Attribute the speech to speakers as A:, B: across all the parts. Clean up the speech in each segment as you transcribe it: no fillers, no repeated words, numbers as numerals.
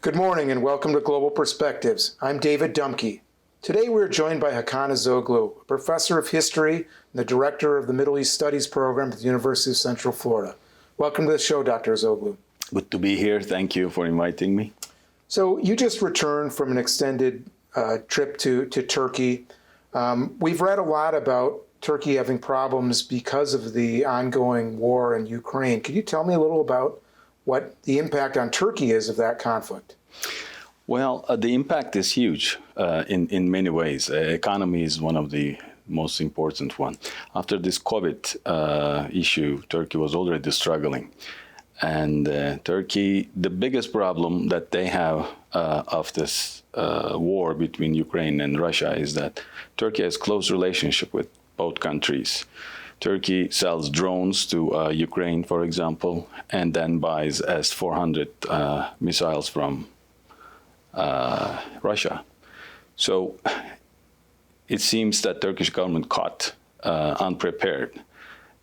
A: Good morning and welcome to Global Perspectives. I'm David Dumke. Today we're joined by Hakan Azoglu, a professor of history and the director of the Middle East Studies program at the University of Central Florida. Welcome to the show, Dr. Azoglu.
B: Good to be here. Thank you for inviting me.
A: So you just returned from an extended trip to Turkey. We've read a lot about Turkey having problems because of the ongoing war in Ukraine. Could you tell me a little about what the impact on Turkey is of that conflict?
B: Well, the impact is huge in many ways. Economy is one of the most important one. After this COVID issue, Turkey was already struggling. And Turkey, the biggest problem that they have of this war between Ukraine and Russia is that Turkey has close relationship with both countries. Turkey sells drones to Ukraine, for example, and then buys S-400 missiles from Russia. So it seems that Turkish government caught unprepared.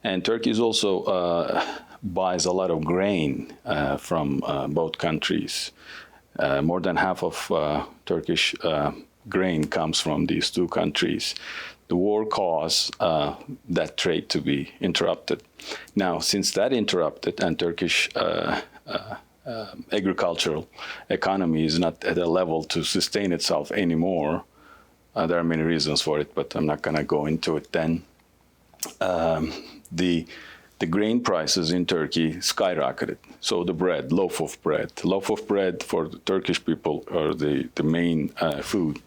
B: And Turkey is also buys a lot of grain from both countries. More than half of Turkish grain comes from these two countries. The war caused that trade to be interrupted. Now, since that interrupted and Turkish agricultural economy is not at a level to sustain itself anymore, there are many reasons for it, but I'm not going to go into it then. The grain prices in Turkey skyrocketed. So the loaf of bread for the Turkish people are the main food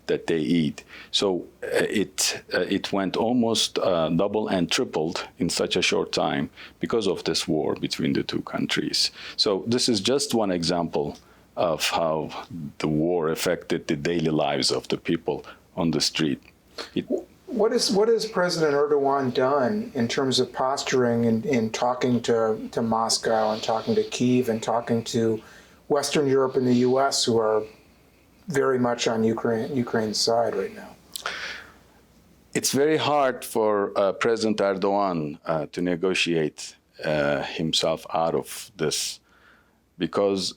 B: that they eat. So it went almost double and tripled in such a short time because of this war between the two countries. So this is just one example of how the war affected the daily lives of the people on the street.
A: What has President Erdogan done in terms of posturing in talking to Moscow and talking to Kyiv and talking to Western Europe and the U.S., who are very much on Ukraine's side right now?
B: It's very hard for President Erdogan to negotiate himself out of this because,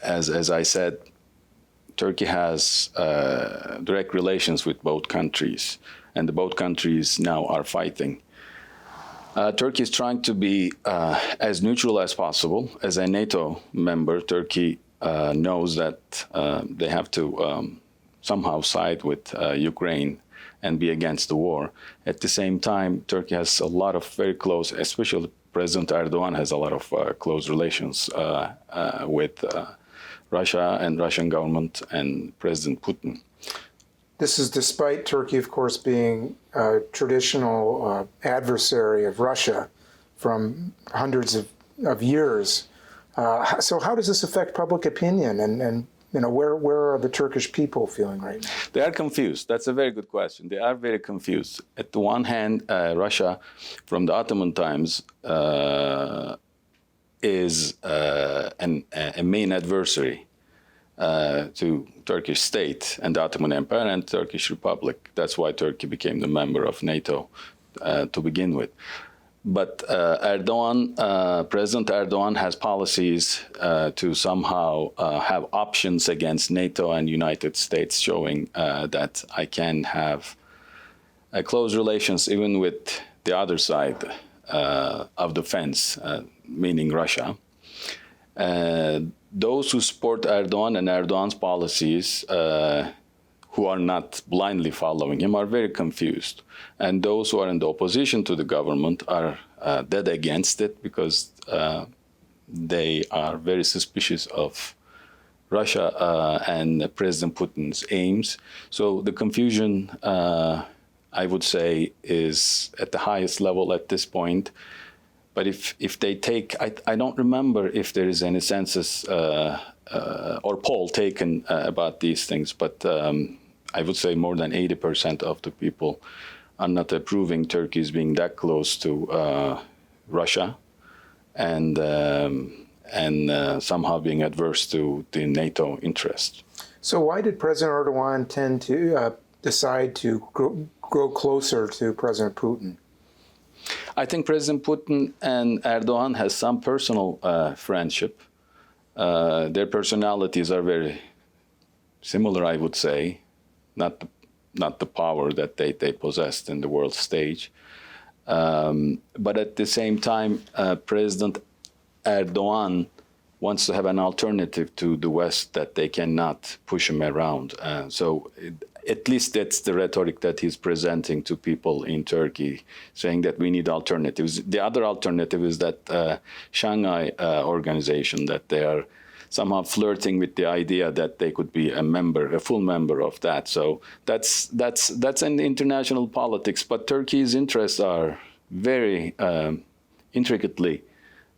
B: as I said, Turkey has direct relations with both countries, and both countries now are fighting. Turkey is trying to be as neutral as possible. As a NATO member, Turkey knows that they have to somehow side with Ukraine and be against the war. At the same time, Turkey has a lot of very close, especially President Erdogan has a lot of close relations with Russia and Russian government and President Putin.
A: This is despite Turkey, of course, being a traditional adversary of Russia from hundreds of years. So how does this affect public opinion, and where are the Turkish people feeling right now?
B: They are confused. That's a very good question. They are very confused. At the one hand, Russia, from the Ottoman times, is a main adversary to Turkish state and the Ottoman Empire and Turkish Republic. That's why Turkey became the member of NATO to begin with. But President Erdogan has policies to somehow have options against NATO and United States, showing that I can have close relations even with the other side of the fence, meaning Russia. Those who support Erdogan and Erdogan's policies, who are not blindly following him, are very confused. And those who are in the opposition to the government are dead against it because they are very suspicious of Russia and President Putin's aims. So the confusion, I would say, is at the highest level at this point. But if they take, I don't remember if there is any census or poll taken about these things, but I would say more than 80% of the people are not approving Turkey as being that close to Russia and somehow being adverse to the NATO interest.
A: So why did President Erdogan tend to decide to grow closer to President Putin?
B: I think President Putin and Erdogan has some personal friendship. Their personalities are very similar, I would say, not the power that they possessed in the world stage. But at the same time, President Erdogan wants to have an alternative to the West that they cannot push him around. At least that's the rhetoric that he's presenting to people in Turkey, saying that we need alternatives. The other alternative is that Shanghai organization, that they are somehow flirting with the idea that they could be a full member of that. So that's an international politics. But Turkey's interests are very intricately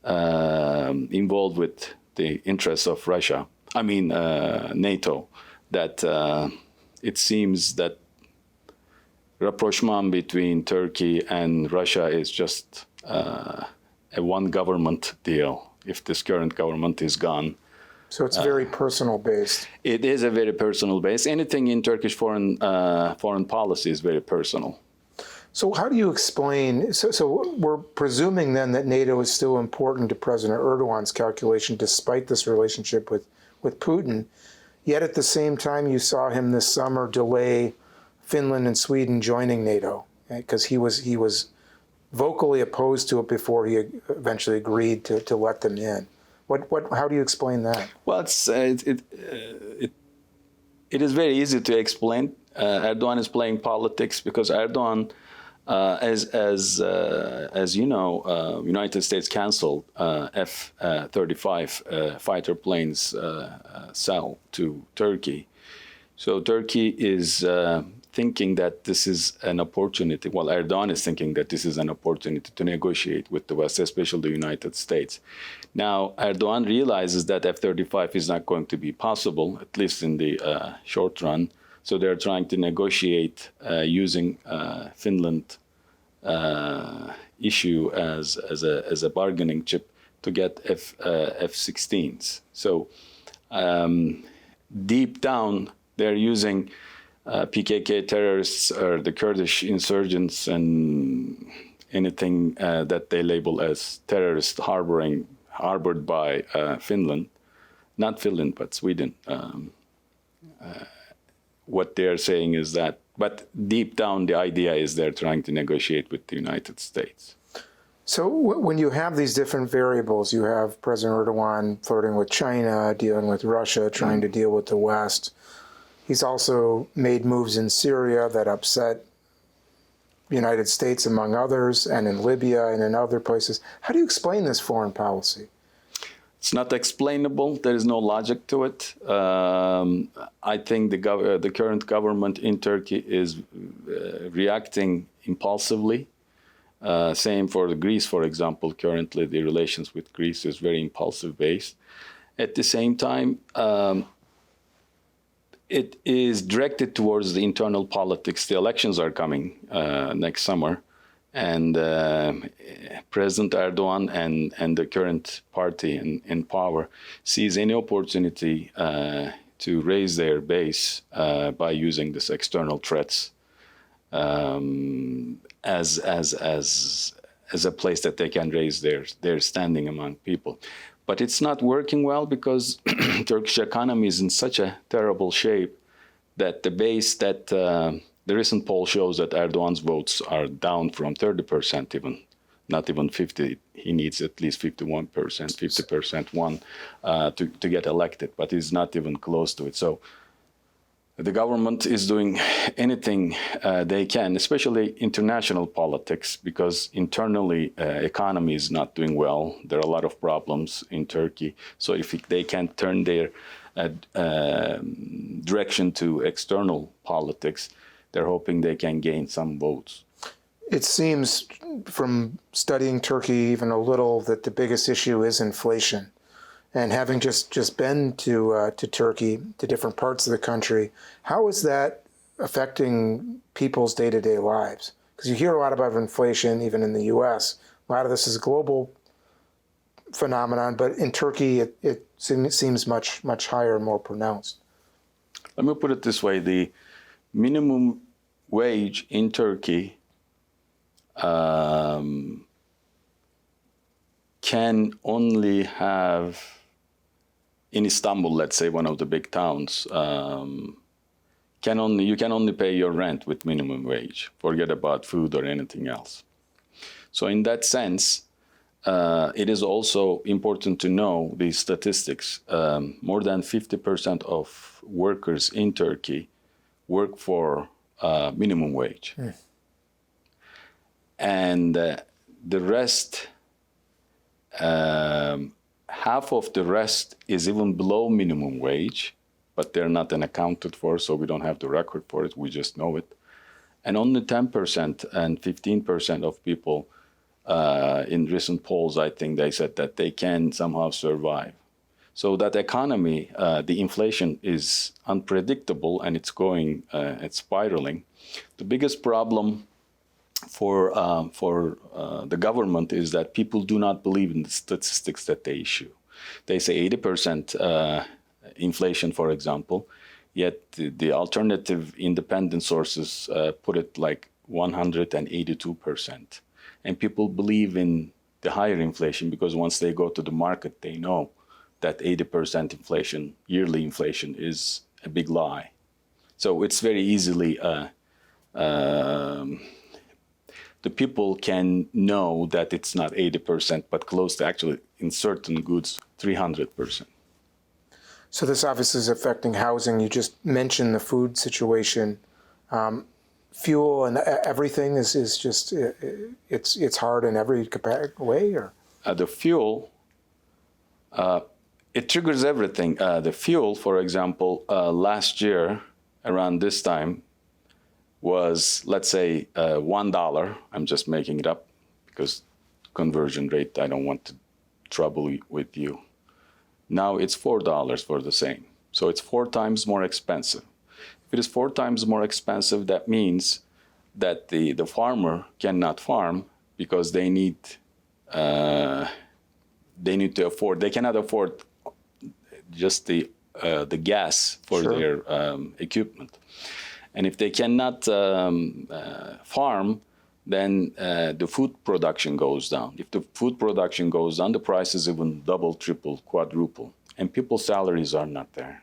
B: involved with the interests of Russia. I mean NATO. That it seems that rapprochement between Turkey and Russia is just a one government deal. If this current government is gone.
A: So it's very personal based.
B: It is a very personal base. Anything in Turkish foreign policy is very personal.
A: So how do you explain, so we're presuming then that NATO is still important to President Erdogan's calculation despite this relationship with Putin, yet at the same time you saw him this summer delay Finland and Sweden joining NATO, because he was vocally opposed to it before he eventually agreed to let them in. How do you explain that? Well,
B: it is very easy to explain. Erdogan is playing politics because Erdogan, as you know, United States canceled F-35 fighter planes sell to Turkey. So Turkey is thinking that this is an opportunity. Well, Erdogan is thinking that this is an opportunity to negotiate with the West, especially the United States. Now, Erdogan realizes that F-35 is not going to be possible, at least in the short run. So they're trying to negotiate using Finland issue as a bargaining chip to get F-16s. So deep down, they're using PKK terrorists or the Kurdish insurgents and anything that they label as terrorist harbored by Finland, not Finland, but Sweden. What they're saying is that, but deep down, the idea is they're trying to negotiate with the United States.
A: So when you have these different variables, you have President Erdogan flirting with China, dealing with Russia, trying to deal with the West. He's also made moves in Syria that upset the United States, among others, and in Libya and in other places. How do you explain this foreign policy?
B: It's not explainable. There is no logic to it. I think the current government in Turkey is reacting impulsively. Same for Greece, for example. Currently, the relations with Greece is very impulsive based. At the same time, it is directed towards the internal politics. The elections are coming next summer. And President Erdogan and the current party in power sees any opportunity to raise their base by using these external threats as a place that they can raise their standing among people. But it's not working well because Turkish economy is in such a terrible shape that the base that the recent poll shows that Erdogan's votes are down from 30% even, not even 50. He needs at least 51%, 50% won to get elected, but he's not even close to it. So the government is doing anything they can, especially international politics, because internally economy is not doing well. There are a lot of problems in Turkey. So if they can turn their direction to external politics, they're hoping they can gain some votes.
A: It seems from studying Turkey even a little that the biggest issue is inflation. And having just been to Turkey, to different parts of the country, how is that affecting people's day-to-day lives? Because you hear a lot about inflation, even in the U.S. A lot of this is a global phenomenon, but in Turkey it seems much higher, more pronounced.
B: Let me put it this way. The minimum wage in Turkey can only have in Istanbul, let's say one of the big towns, you can only pay your rent with minimum wage. Forget about food or anything else. So in that sense, it is also important to know these statistics. More than 50% of workers in Turkey work for minimum wage. And the rest, half of the rest is even below minimum wage, but they're not then accounted for, so we don't have the record for it, we just know it. And only 10% and 15% of people in recent polls, I think they said that they can somehow survive. So that economy, the inflation is unpredictable and it's going, it's spiraling. The biggest problem for the government is that people do not believe in the statistics that they issue. They say 80% inflation, for example, yet the alternative independent sources put it like 182%. And people believe in the higher inflation because once they go to the market, they know that 80% inflation, yearly inflation, is a big lie. So it's very easily, the people can know that it's not 80%, but close to actually, in certain goods, 300%.
A: So this obviously is affecting housing. You just mentioned the food situation. Fuel and everything is just, it's hard in every way, or?
B: The fuel, it triggers everything. The fuel, for example, last year around this time was, let's say, $1. I'm just making it up because conversion rate, I don't want to trouble with you. Now it's $4 for the same. So it's 4 times more expensive. If it is 4 times more expensive, that means that the farmer cannot farm because they need to afford. They cannot afford just the gas for their equipment, and if they cannot farm, then the food production goes down. If the food production goes down, the prices even double, triple, quadruple, and people's salaries are not there.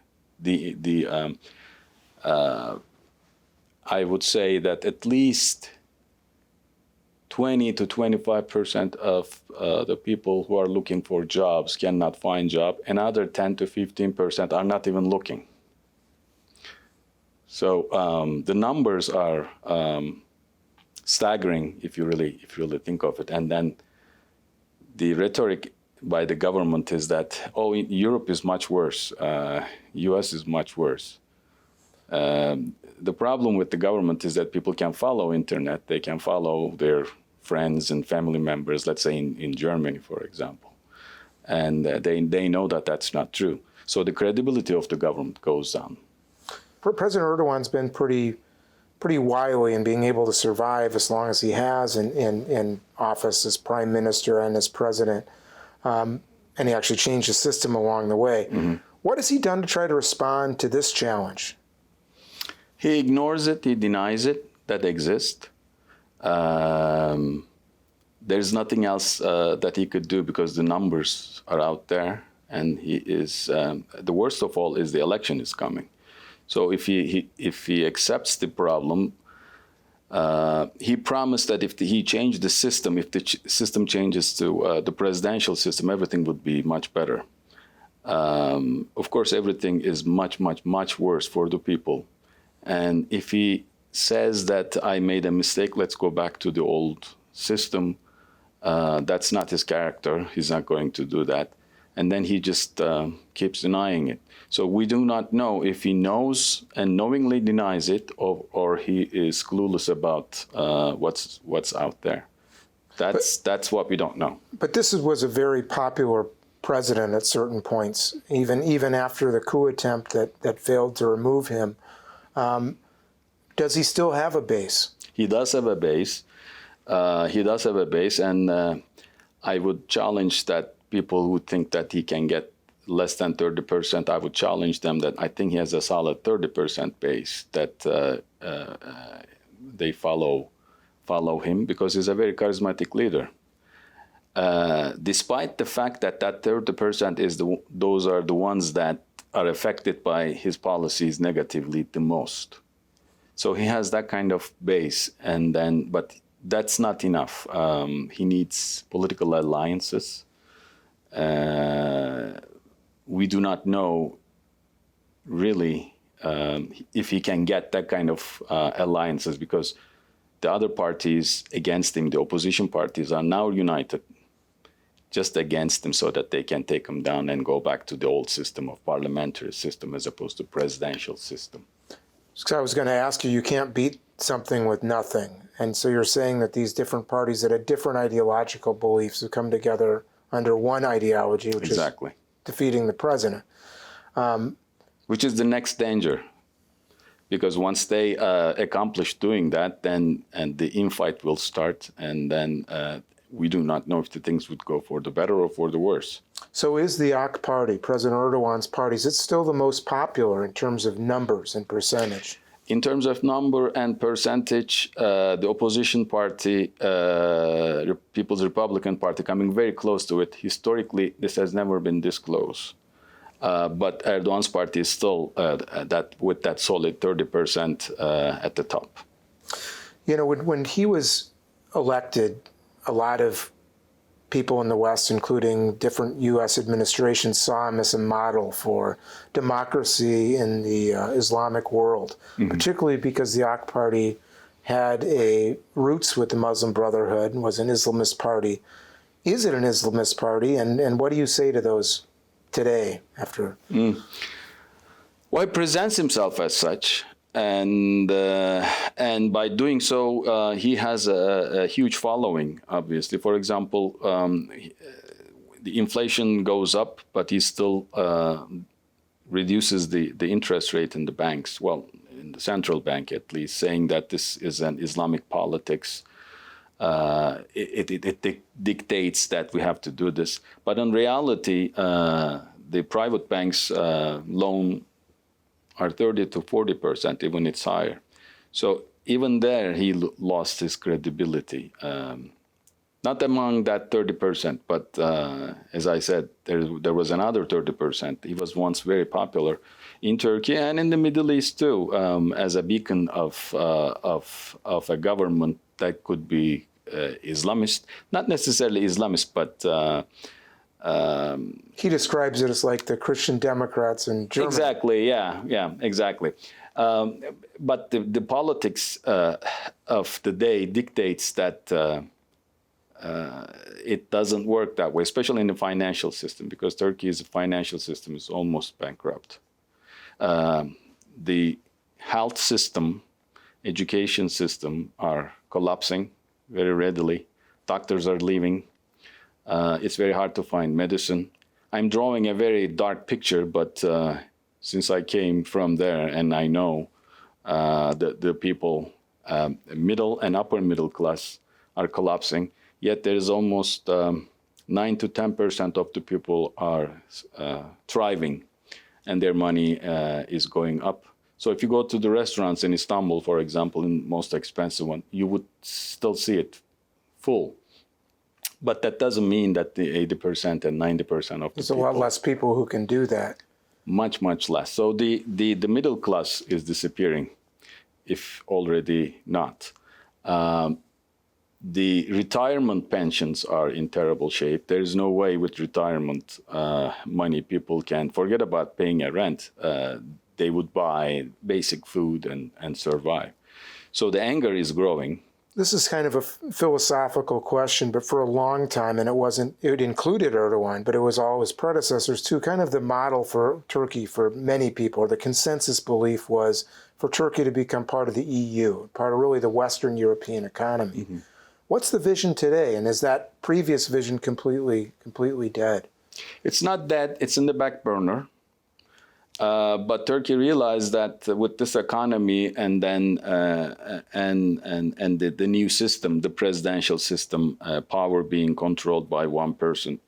B: I would say that at least 20 to 25% of the people who are looking for jobs cannot find job. Another 10 to 15% are not even looking. So the numbers are staggering if you really think of it. And then the rhetoric by the government is that, Europe is much worse, US is much worse. The problem with the government is that people can follow internet, they can follow their friends and family members, let's say in Germany, for example. And they know that that's not true. So the credibility of the government goes down.
A: President Erdogan's been pretty wily in being able to survive as long as he has in office as prime minister and as president. And he actually changed the system along the way. Mm-hmm. What has he done to try to respond to this challenge?
B: He ignores it, he denies it, that exists. There's nothing else that he could do because the numbers are out there. And he is, the worst of all is the election is coming. So if he accepts the problem, he promised that if he changed the system, if the system changes to the presidential system, everything would be much better. Of course, everything is much, much, much worse for the people. And if he says that I made a mistake, let's go back to the old system, that's not his character. He's not going to do that. And then he just keeps denying it. So we do not know if he knows and knowingly denies it, or he is clueless about what's out there. That's what we don't know.
A: But this was a very popular president at certain points, even after the coup attempt that failed to remove him. Does he still have a base?
B: He does have a base. And I would challenge that people who think that he can get less than 30%, I would challenge them that I think he has a solid 30% base, that they follow him because he's a very charismatic leader. despite the fact that that 30% is those are the ones that are affected by his policies negatively the most. So he has that kind of base, but that's not enough. He needs political alliances. We do not know really if he can get that kind of alliances, because the other parties against him, the opposition parties, are now united just against him so that they can take him down and go back to the old system of parliamentary system as opposed to presidential system.
A: So I was going to ask you, you can't beat something with nothing. And so you're saying that these different parties that had different ideological beliefs have come together under one ideology, which
B: Exactly.
A: is defeating the president.
B: Which is the next danger. Because once they accomplish doing that, then the infight will start, and then we do not know if the things would go for the better or for the worse.
A: So is the AK Party, President Erdogan's party, is it still the most popular in terms of numbers and percentage?
B: In terms of number and percentage, the opposition party, People's Republican Party, coming very close to it. Historically, this has never been this close. But Erdogan's party is still with that solid 30% at the top.
A: You know, when he was elected, a lot of people in the West, including different U.S. administrations, saw him as a model for democracy in the Islamic world, particularly because the AK Party had roots with the Muslim Brotherhood and was an Islamist party. Is it an Islamist party? And what do you say to those today after?
B: Well, he presents himself as such. And by doing so, he has a huge following, obviously. For example, the inflation goes up, but he still reduces the interest rate in the banks, well, in the central bank at least, saying that this is an Islamic politics. It dictates that we have to do this. But in reality, the private banks loan are 30 to 40%, even it's higher. So even there, he lost his credibility. Not among that 30%, but as I said, there was another 30%. He was once very popular in Turkey and in the Middle East too, as a beacon of a government that could be Islamist, not necessarily Islamist, but
A: he describes it as like the Christian Democrats in Germany.
B: Exactly, yeah, exactly. But the politics of the day dictates that it doesn't work that way, especially in the financial system, because Turkey's financial system is almost bankrupt. The health system, education system are collapsing very readily. Doctors are leaving. It's very hard to find medicine. I'm drawing a very dark picture, but since I came from there and I know the people, middle and upper middle class, are collapsing, yet there is almost 9 to 10% of the people are thriving, and their money is going up. So if you go to the restaurants in Istanbul, for example, in most expensive one, you would still see it full. But that doesn't mean that the 80% and 90% of the people...
A: There's a lot less people who can do that.
B: Much, much less. So the middle class is disappearing, if already not. The retirement pensions are in terrible shape. There is no way with retirement money people can forget about paying a rent. They would buy basic food and survive. So the anger is growing.
A: This is kind of a philosophical question, but for a long time, and it included Erdogan, but it was all his predecessors too, kind of the model for Turkey for many people, or the consensus belief was for Turkey to become part of the EU, part of really the Western European economy. Mm-hmm. What's the vision today, and is that previous vision completely dead?
B: It's not dead, it's in the back burner. But Turkey realized that with this economy and then the new system, the presidential system, power being controlled by one person,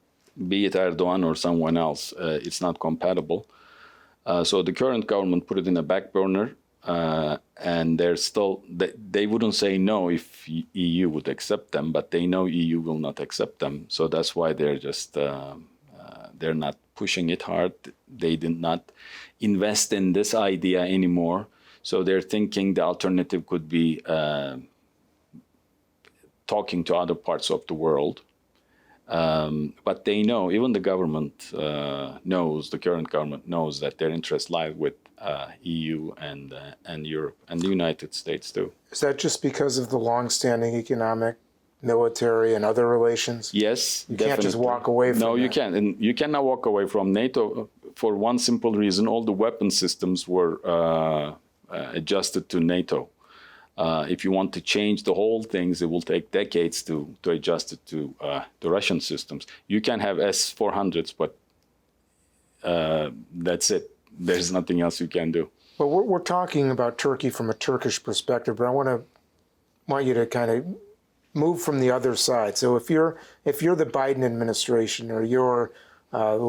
B: be it Erdogan or someone else, it's not compatible. So the current government put it in a back burner, and they're still they wouldn't say no if EU would accept them, but they know EU will not accept them. So that's why they're just they're not pushing it hard. They did not invest in this idea anymore. So they're thinking the alternative could be talking to other parts of the world. But they know, even the government knows, the current government knows that their interests lie with EU and Europe and the United States too.
A: Is that just because of the long-standing economic, military, and other relations?
B: Yes,
A: you can't just walk away from
B: No,
A: that.
B: you can't. And you cannot walk away from NATO for one simple reason. All the weapon systems were adjusted to NATO. If you want to change the whole things, it will take decades to adjust it to the Russian systems. You can have S-400s, but that's it. There's nothing else you can do.
A: But we're talking about Turkey from a Turkish perspective, but I want you to kind of move from the other side. So if you're the Biden administration, or you're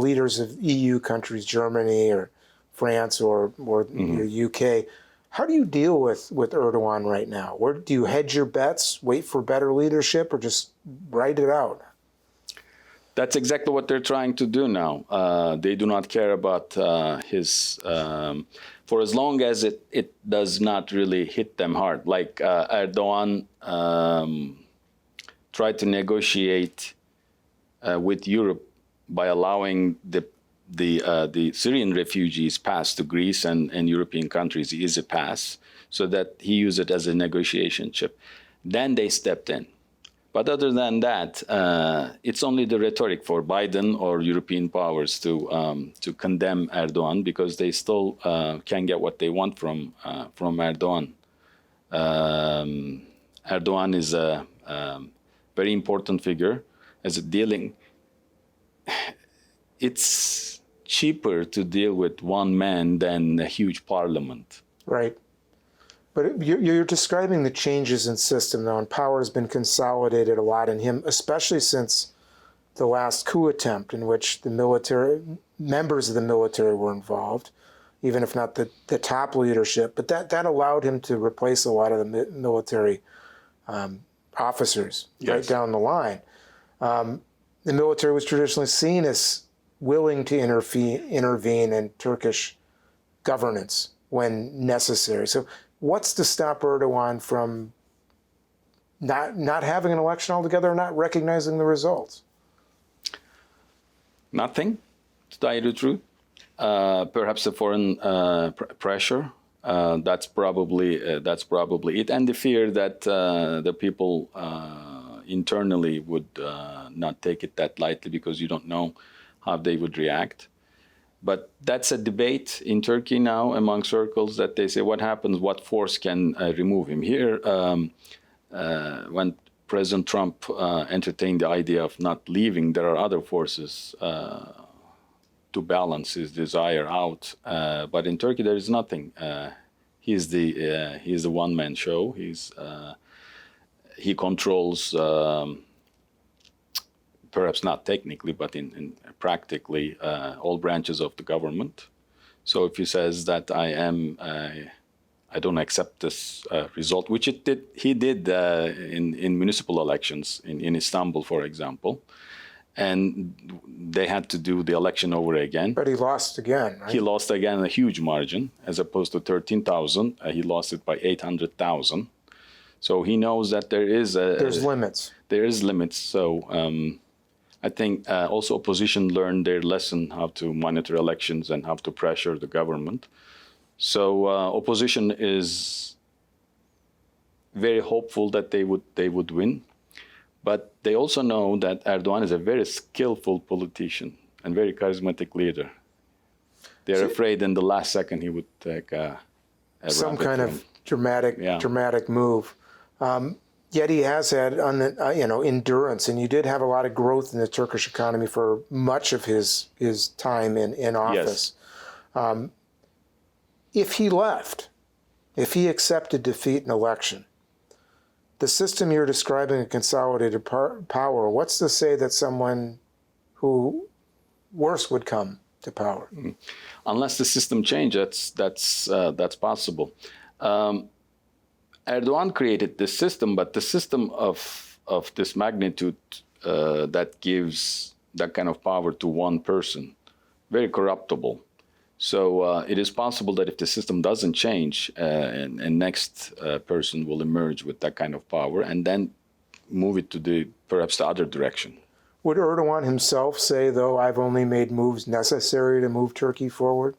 A: leaders of EU countries, Germany or France or the UK, how do you deal with Erdogan right now? Where do you hedge your bets, wait for better leadership, or just write it out?
B: That's exactly what they're trying to do now. They do not care about his, for as long as it does not really hit them hard. Like Erdogan tried to negotiate with Europe by allowing the Syrian refugees pass to Greece and European countries, easy pass, so that he used it as a negotiation chip. Then they stepped in. But other than that, it's only the rhetoric for Biden or European powers to condemn Erdogan, because they still can get what they want from Erdogan. Erdogan is a very important figure as a dealing. It's cheaper to deal with one man than a huge parliament.
A: Right. But you're describing the changes in system, though, and power has been consolidated a lot in him, especially since the last coup attempt, in which the members of the military were involved, even if not the top leadership. But that allowed him to replace a lot of the military officers right down the line. The military was traditionally seen as willing to intervene in Turkish governance when necessary. So what's to stop Erdogan from not having an election altogether, or not recognizing the results?
B: Nothing, to tell you the truth. Perhaps the foreign pressure. That's probably it, and the fear that the people internally would not take it that lightly, because you don't know how they would react. But that's a debate in Turkey now among circles, that they say, what happens, what force can remove him? Here, when President Trump entertained the idea of not leaving, there are other forces to balance his desire out. But in Turkey, there is nothing. He's the one-man show. He controls, perhaps not technically, but in practically all branches of the government. So if he says that I don't accept this result, which he did in municipal elections in Istanbul, for example, and they had to do the election over again.
A: But he lost again, right?
B: He lost again a huge margin, as opposed to 13,000. He lost it by 800,000. So he knows that there's
A: limits. There is
B: limits. So I think also opposition learned their lesson, how to monitor elections and how to pressure the government. So opposition is very hopeful that they would win. But they also know that Erdogan is a very skillful politician and very charismatic leader. They're afraid in the last second he would take
A: some kind of dramatic move. Yet he has had endurance, and you did have a lot of growth in the Turkish economy for much of his time in office. Yes. If he left, if he accepted defeat in election, the system you're describing, a consolidated power, what's to say that someone who worse would come to power?
B: Unless the system changes, that's possible. Erdogan created this system, but the system of this magnitude that gives that kind of power to one person, very corruptible. So it is possible that if the system doesn't change, and next person will emerge with that kind of power, and then move it to perhaps the other direction.
A: Would Erdogan himself say, though, I've only made moves necessary to move Turkey forward?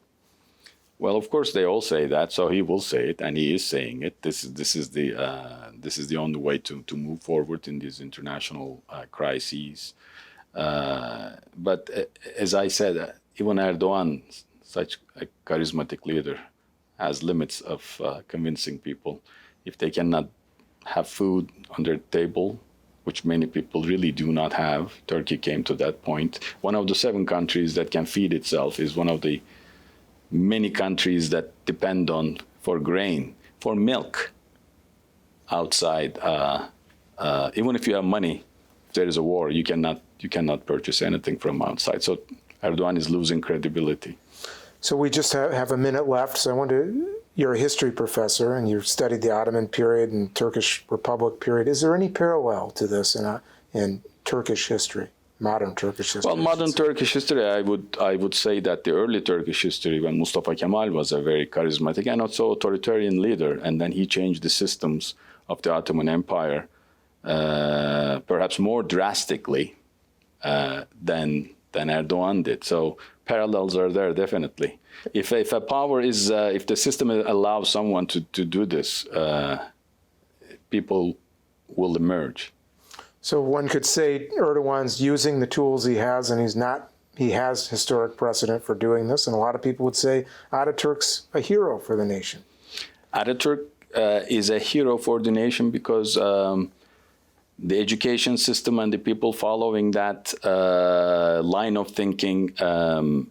B: Well, of course, they all say that, so he will say it, and he is saying it. This is the only way to move forward in these international crises. But as I said, even Erdogan, such a charismatic leader, has limits of convincing people. If they cannot have food on their table, which many people really do not have, Turkey came to that point. One of the 7 countries that can feed itself is one of the many countries that depend on for grain, for milk outside. Even if you have money, if there is a war, you cannot purchase anything from outside. So Erdogan is losing credibility.
A: So we just have a minute left. So I wonder, you're a history professor and you've studied the Ottoman period and Turkish Republic period. Is there any parallel to this in Turkish history? Modern Turkish history.
B: Well, modern Turkish history, I would say that the early Turkish history, when Mustafa Kemal was a very charismatic and also authoritarian leader, and then he changed the systems of the Ottoman Empire, perhaps more drastically than Erdogan did. So parallels are there definitely. If a power is, if the system allows someone to do this, people will emerge.
A: So one could say Erdogan's using the tools he has, and he has historic precedent for doing this. And a lot of people would say Ataturk's a hero for the nation.
B: Ataturk is a hero for the nation because the education system and the people following that line of thinking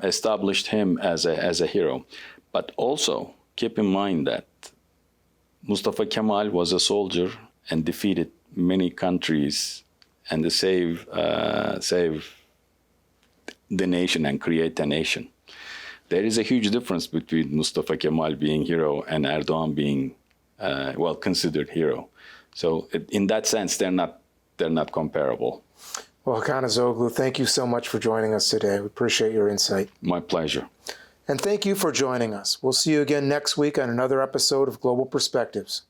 B: established him as a hero. But also keep in mind that Mustafa Kemal was a soldier and defeated many countries and to save the nation and create a nation. There is a huge difference between Mustafa Kemal being hero and Erdogan being considered hero. So in that sense, they're not comparable.
A: Well, Hakan Azoglu, thank you so much for joining us today. We appreciate your insight.
B: My pleasure.
A: And thank you for joining us. We'll see you again next week on another episode of Global Perspectives.